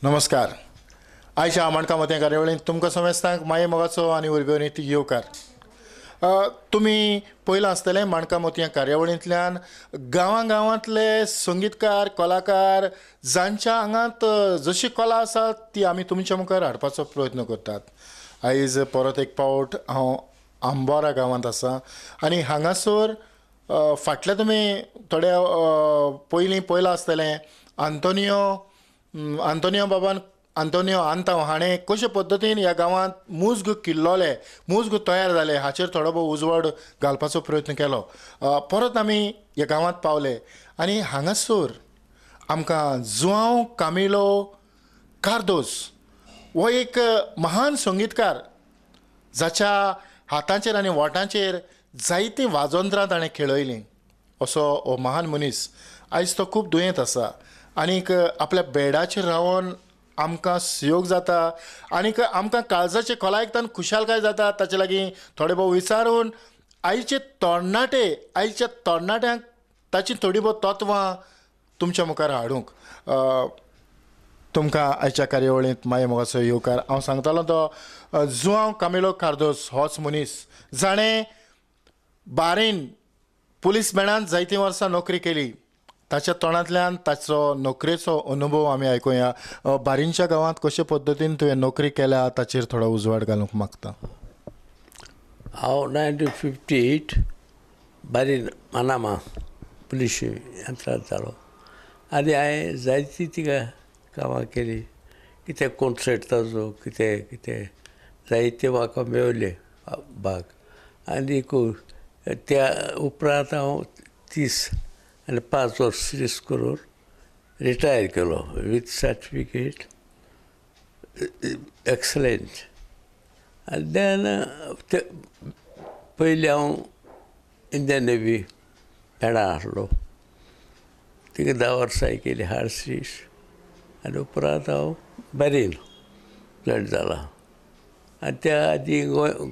नमस्कार. आयच्या आमणका मते कार्यावळींत तुमकां समेस्तांक माये मोगाचो आनी उर्बेवरीत येवकार. तुमी पयला आसतलें माणका मोतया कार्यावळींतल्यान गांवांतले संगीतकार कलाकार जांच्या आंगांत जशी कला आसा ती आमी तुमच्या मुखार हाडपाचो प्रयत्न करतात. आयज परत एक पावट हांव आंबोरा गांवांत आसा आनी हांगासर फाटल्या तुमी थोड्या पयला आसतलें आंतोनियो आंताव हाणें कशे पद्दतीन ह्या गांवांत मुजग किल्लोले मुजग तयार जाले हाचेर थोडो भोव उजवाड घालपाचो प्रयत्न केलो. परत आमी ह्या गांवांत पावले आनी हांगासर आमकां जुआंव कामिलो कार्दोस हो एक महान संगीतकार जाच्या हातांचेर आनी ओंठांचेर जायतीं वाजोंत्रां ताणें खेळयलीं असो हो महान मनीस आयज तो खूब दुयेंत आसा आनीक आपल्या बेडाचेर रावन आमकां सुयोग जाता आनीक आमकां काळजाचे खोलायकतान खुशालकाय जाता. ताचे लागीं थोडे भोव विचारून आयच्या तरणाट्यांक ताची थोडी भोव तत्वां तुमच्या मुखार हाडूंक तुमकां आयच्या कार्यावळींत माये मोगाचो येवकार. हांव सांगतालो तो जुआंव कामिलो कार्दोस होच मनीस जाणें बारेन पुलीस बँडांत जायतीं वर्सां नोकरी केली. ताच्या तोंडांतल्यान ताचो नोकरेचो अनुभव आमी आयकुया. बारिनच्या गांवांत कशे पद्दतीन तुवें नोकरी केल्या ताचेर थोडो उजवाड घालूंक मागता. हांव 1958 बारीन मानामा पुलीस यंत्रांत जालो आनी हांवें जायतीं तिका कामां केलीं. कितें कॉन्सर्ट ताजो कितें जायते म्हाका मेवले भाग आनीक त्या उपरांत हांव 30 वर्स सर्वीस करून रिटायर केलो वीथ सर्टिफिकेट एक्सलंट. आनी देन पयलीं हांव इंडियन नेवी पेडां आसलो तिका 10 वर्सां केली हार्ड सर्वीस आनी उपरांत हांव बारीन जॉयन जाला. आनी त्या आदीं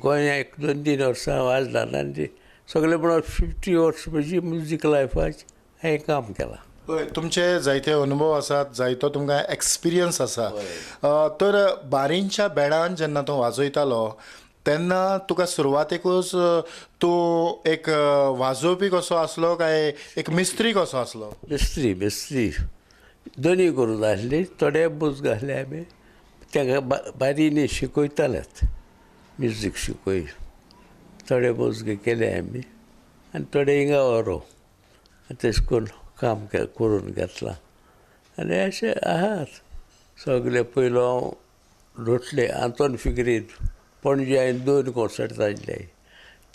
गोंयांत 2-3 वर्सां वाजदार आनी सगळे म्हणून 50 वर्स म्हजी म्युजीक लायफाची हांवें काम केलां. हय, तुमचे जायते अनुभव आसात, जायतो तुमकां एक्सपिरियन्स आसा. तर बारिनच्या बँडान जेन्ना तूं वाजयतालो तेन्ना तुका सुरवातेकूच तूं एक वाजोवपी कसो आसलो काय एक मिस्त्री कसो आसलो? मिस्त्री दोनी करून जाय आसली. थोडे बूज घातले आमी ताका बारीनी शिकयतालेत म्युजीक शिकय. थोडे मोजगे केले आमी आनी थोडे हिंगा व्हरो तेश करून काम करून घेतलां. आनी अशें आहात सगळे. पयलो हांव लोटले आंतोन फिगरीन पणजे हांवें 2 कॉन्सर्ट जाल्ले.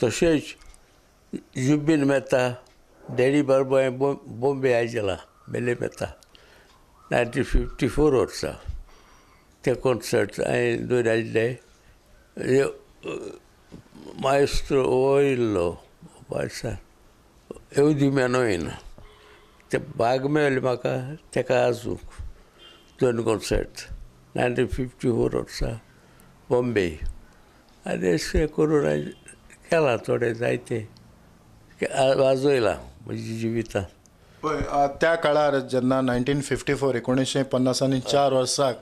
तशेंच जुबीन मेहता डॅडी बार्बर हांवें बॉम्बे आयजला मेले मेहता 1954 वर्सा ते कॉन्सर्ट हांवें 2 आयल्ले. मायस्ट्रो वयल्लो वर्सा येवदी मेनोयन ते भाग मेळ्ळे म्हाका ताका आजूक 2 कॉन्सर्ट 1954 वर्सा बॉम्बे. आनी अशें करून हांवें केलां थोडे जायते वाजयलां म्हज्या जिवितांत. पळय, त्या काळार जेन्ना 1954 1954 वर्साक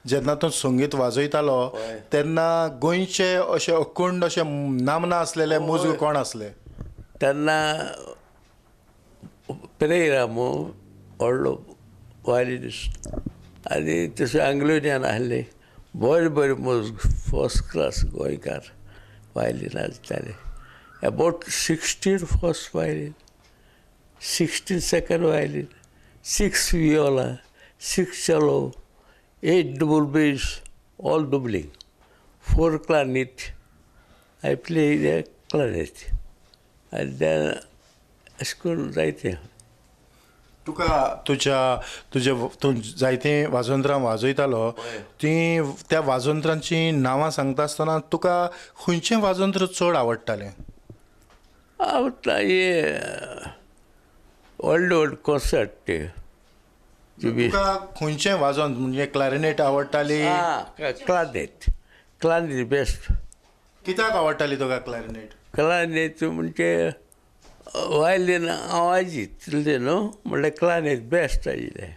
जेन्ना तूं संगीत वाजयतालो तेन्ना गोंयचे अशे अखंड अशे नामना आसलेले मुजग कोण आसले? तेन्ना पेरेरामो व्हडलो वायलिनिस्ट आनी तशें आंग्लोनियन आहले बरे मुजग फर्स्ट क्लास गोंयकार वायलीन आसताले. About 16 first violin, 16 second violin, 6 Viola, 6 चेलो, 8 double bass, all doubling, 4 clarinet. I play the clarinet. And then अशें करून जायतें. तुका तूं जायतीं वाजोंत्रां वाजयतालो त्या वाजोंत्रांची नांवां सांगता आसतना तुका खंयचें वाजोंत्र चड आवडटालें? आवडटा हे व्हडले कॉन्सर्ट ते. तुका खंयचें वाजोन म्हणजे क्लॅरिनेट आवडटाली? क्लॅरिनेट बेस्ट. कित्याक आवडटाली तुका क्लॅरिनेट? क्लॅरिनेट म्हणजे वायलीन हांव आयजी न्हू म्हणल्यार क्लॅरिनेट बेस्ट आयिल्लें.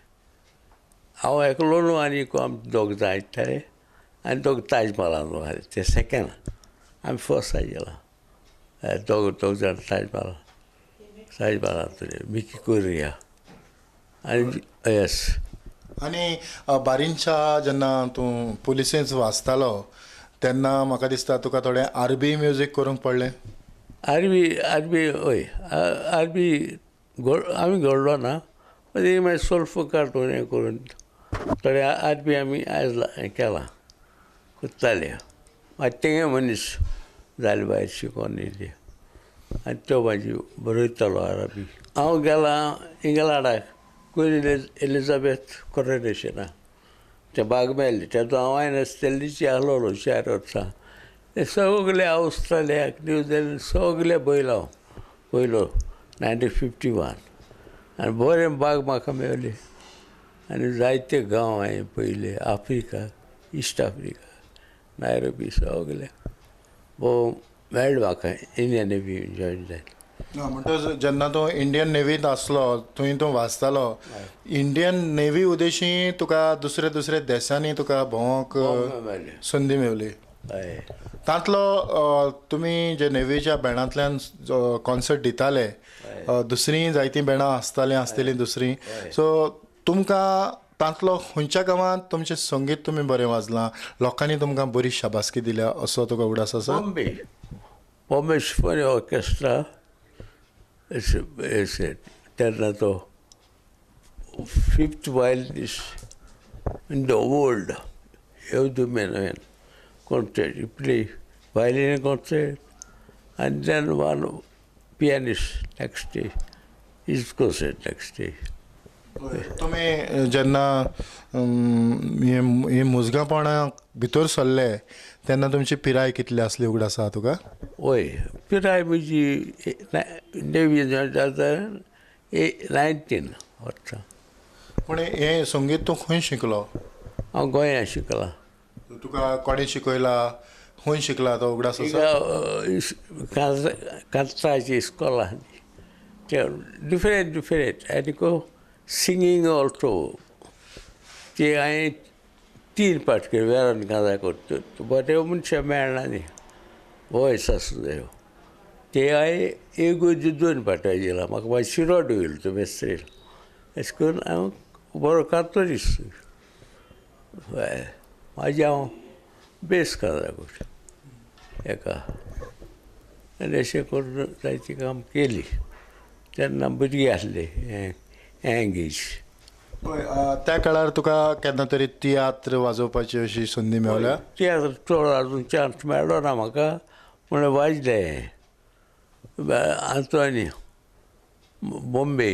हांव एकलो न्हू आनी आमी दोग जाण आयिल्ले आनी दोग ताज महालांत वताले ते सेकेंड आमी फर्स्ट आयिल्ला दोग जाण ताज महालांत मिकी कोरिया आनी येस. आनी बारिनच्या जेन्ना तूं पुलिसेंत वाचतालो तेन्ना म्हाका दिसता तुका थोडें आरबी म्युजीक करूंक पडलें. आरबी हय आरबी आमी घडलो ना पण एक मागीर सोल्फ कार्टून हें करून थोडे आरबी आमी आयज हें केलां करताले. मागीर तेंगे मनीस जाले भायर शिकोन येयले आनी तो म्हाजी बरयतालो आरबी. हांव गेलां इंग्लंडाक क्वीन एलिझाबेथ कोरोनेशनाक ते बाग मेळ्ळी तेतून हांव नासतलीची आहलोलो 4 वर्सां. ते सगळे ऑस्ट्रेलियाक न्यूझिलंड सगळे पयलो 1951 आनी बरें बाग म्हाका मेळ्ळी आनी जायते गांव हांवें पयले आफ्रिका इस्ट आफ्रिका नायरोबी सगळे भोव मेळ्ळें म्हाका इंडियन नेवी जॉयन जायत. म्हणटच जेन्ना तूं इंडियन नेवींत आसलो थंय तूं वाचतालो इंडियन नेवी उदेशी तुका दुसऱ्या देशांनी तुका भोंवोंक संदी मेळ्ळी. तांतलो तुमी जे नेवीच्या बँडांतल्यान कॉन्सर्ट दिताले दुसरीं जायतीं बँडां आसतलीं दुसरीं सो तुमकां तांतलो खंयच्या गांवांत तुमचें संगीत तुमी बरें वाजलां लोकांनी तुमकां बरी शाबासकी दिल्या असो तुका उगडास आसा. बॉम्बे सिम्फनी ऑर्केस्ट्रा तेन्ना तो 5th violinist in the world. Every man concert, he play violin concert, and then one pianist next day, his concert next day. तुमी जेन्ना हे मुजगापणाक भितर सरले तेन्ना तुमची पिराय कितली आसली उगडास आसा तुका. हय पिराय म्हजी नेवी जाता 19 वर्सां. पूण हें संगीत तूं खंय शिकलो. हांव गोंयांत शिकलां. तुका कोणें शिकयला खंय शिकला तो उगडास आसा. कांताची इस्कॉलांनी ते डिफरंट आनी सिंगींग ऑल्सो ते हांवें 3 पार्ट केले वेरान कांता करता बरे मनशां मेळना न्ही वॉयस आसूं जायो ते हांवें 2 पार्टां दिला म्हाका मागीर शिरोड येयलो तो मेस्त्रेल अशें करून हांव बरो कांतो दिसता. म्हाजी हांव बेस कांता करता एका आनी अशें करून जायतीं काम केली तेन्ना भुरगीं आसले एंगेज. त्या काळार तुका केन्ना तरी तियात्र वाजोवपाची अशी संदी मेळ्ळ्या. तियात्र चड आजून चान्स मेळ्ळो ना म्हाका म्हणून वाजलें आंतोनी बॉम्बे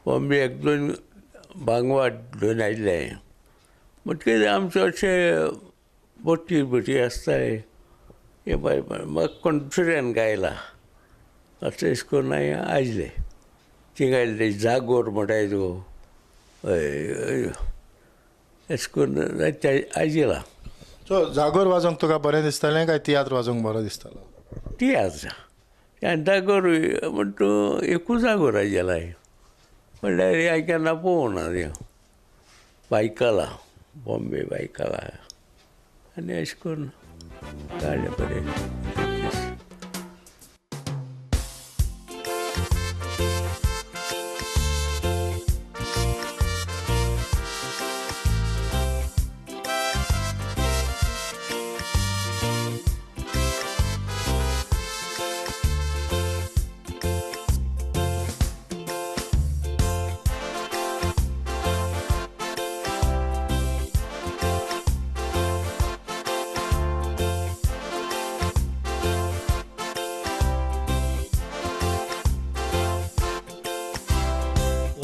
1-2 भांगवाट घेवन आयिल्ले म्हणटकीर आमचे अशें बोटी आसताय हे म्हाका कोण दुसऱ्यान गायला अशें करून हांवें आयजलें ती गायले जागोर म्हणटाय तो हय अशें करून जायते आयजिलां. सो जागोर वाजोवंक तुका बरें दिसतालें काय तियात्र वाजोवंक बरो दिसतालो. तियात्र आनी जागोर म्हण तूं एकूच जागोर आयजला म्हणल्यार हांवें केन्ना पळोवंक ना बायकला बॉम्बे बायकला आनी अशें करून गाणें बरें.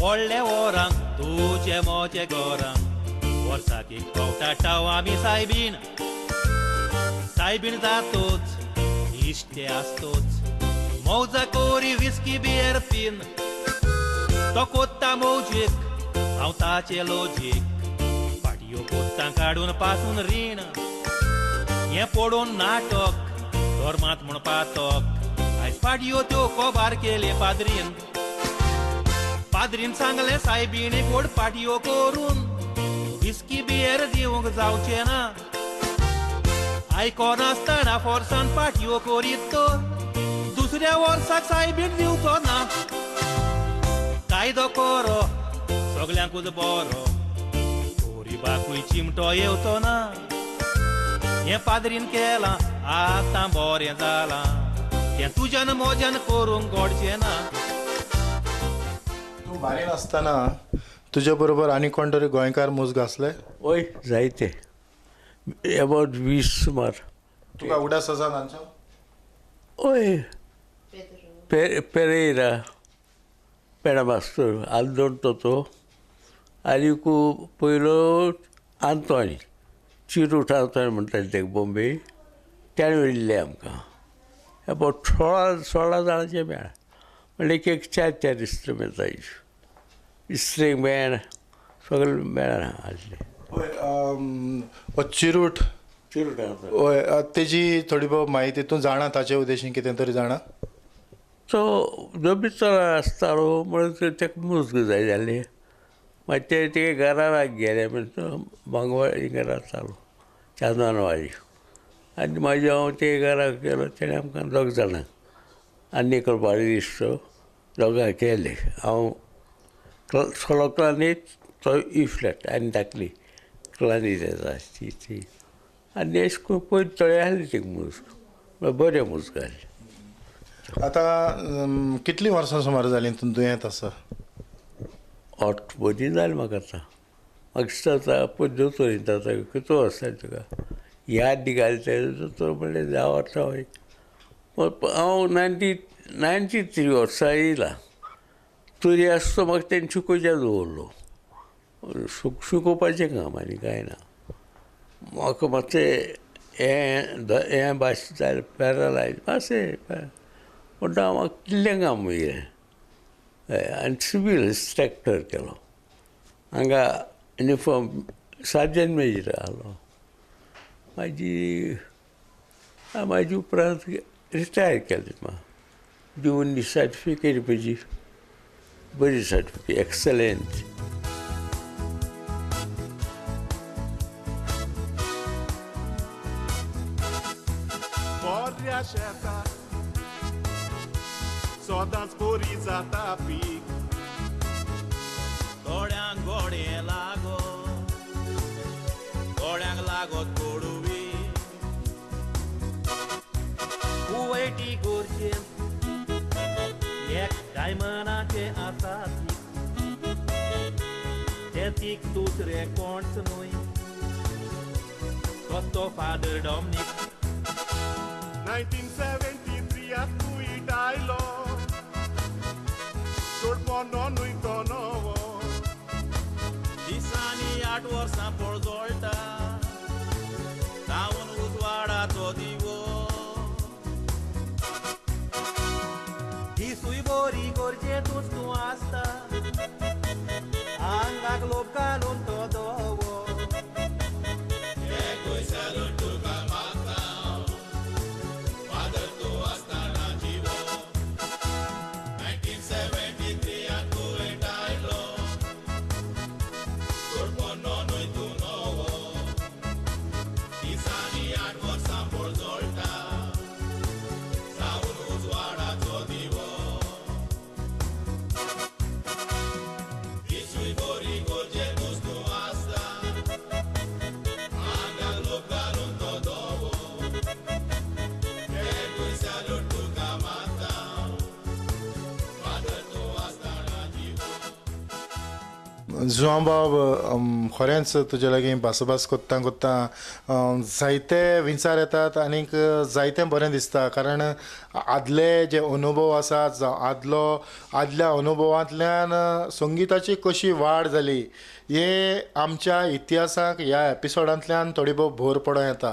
व्हडले वरांक तुजे मोचे गोरांक वर्साक एक पावटा टाव आमी सायबीण जातोच इश्टे आसतोच मौजा कोरी विस्की बियर पीन तो कोत्ता मौजीक हांव ताचे लॉजीक फाटयो कोत्तां काडून पासून रीण हें पडून नाटक धोर्मात म्हूण पातक आयज फाटयो त्यो कोबार केले पाद्रीन पाद्रीन सांगले सायबीणे गोड पाटयो करून विस्की बियर दिवंक जावचे ना आयकोन आसतना फोर्सान पाटयो करीत तर दुसऱ्या वर्साक सायबीण दिवचो ना कायदो करो सगल्यांकूच बरो बाकूय चिमटो येवचो ना हें पाद्रीन केलां आतां बरें जालां हें तुज्यान मोज्यान करूंक घडचें ना तूं बारीन आसतना तुजे बरोबर आनी कोण तरी गोंयकार मुजग आसले वय जायते अबावट 20 सुमार तुका उडास आसा तांचो वय पेरेरा पेडामास्तर आल्दोंतो तो आनीक पयलो आंतोनी चिरूट आंतोनी म्हणटाले तेका बॉम्बे त्यान व्हेल्ले आमकां अबावट 16 जाणांचे मेळ म्हणजे एक 4 इन्स्ट्रुमेंट इस्त्रेक मेळ सगळे मेळ आसले चिरूट चिरूट आंतोनी हय तेजी थोडी बहुत म्हायती तूं जाणा ताचे उद्देशीन कितें तरी जाणा तो जो भितर आसतालो म्हणून तेका मुजग जाय जालें मागीर ते घराक गेले म्हणजे तो बांगवाडी घरा आसतालो चांदनवाडी आनी मागीर हांव ते घराक गेलो तेणें आमकां 2 जाणांक आनी करपाची दिसतो दोगांक केले हांव सोलो क्लानीत तो ई फ्लॅट आनी धाकली क्लानीत येता ती आनी अशें करून पयलीं थोडे आहली ती मुजग बरें मुजग आहली आतां कितलीं वर्सां सुमार जालीं तूं दुयेंत आसा बरी जाली म्हाका आतां म्हाका दिसता पळय दोतोर आतां कितलो वर्स जाली तुका याद घालता दोतोर म्हणलें 10 वर्सां वय हांव 93 वर्सां येयलां तरी आसतो म्हाका तेणी शिकोवच्या दवरलो शिकोवपाचें काम आनी कांय ना म्हाका मातशें हें भाशेन जालें पॅरलायज मातशें पूण हांव म्हाका किल्लें काम येयलें आनी सिवील इन्स्पेक्टर केलो हांगा युनिफॉर्म सार्जंट मेजर आहलो म्हाजी उपरांत रिटायर केलें म्हाका दिवन सर्टिफिकेट म्हजी बरी सर्टिफिकेट एक्सलंट Borja शेतां सोदांच कोरी जाता पीक गोड्यांक गोडे लागो गोड्यांक लागोत कोडुवी कुवैटी गोरचे एक डायमंडाचे आसा ते तीक दुसरे कोणच न्हय तो फादर डॉमनीक 1973 तुईट आयलो जोडपोनो न्हय तो नवो दिसांनी 8 वर्सां पळजोळटा जावन उजवाडाचो दिवो दिसूय बरी गरजेतूच तूं आसता आंगाक लोक घालून तो दोवो जुआं बाब खरेंच तुजे लागीं भासाभास कोत्ता कोत्ता जायते विचार येतात आनीक जायतें बरें दिसता कारण आदले जे अनुभव आसा आदल्या अनुभवांतल्यान संगिताची कशी वाड जाली हे आमच्या इतिहासाक ह्या एपिसोडांतल्यान थोडी भोव भर पडों येता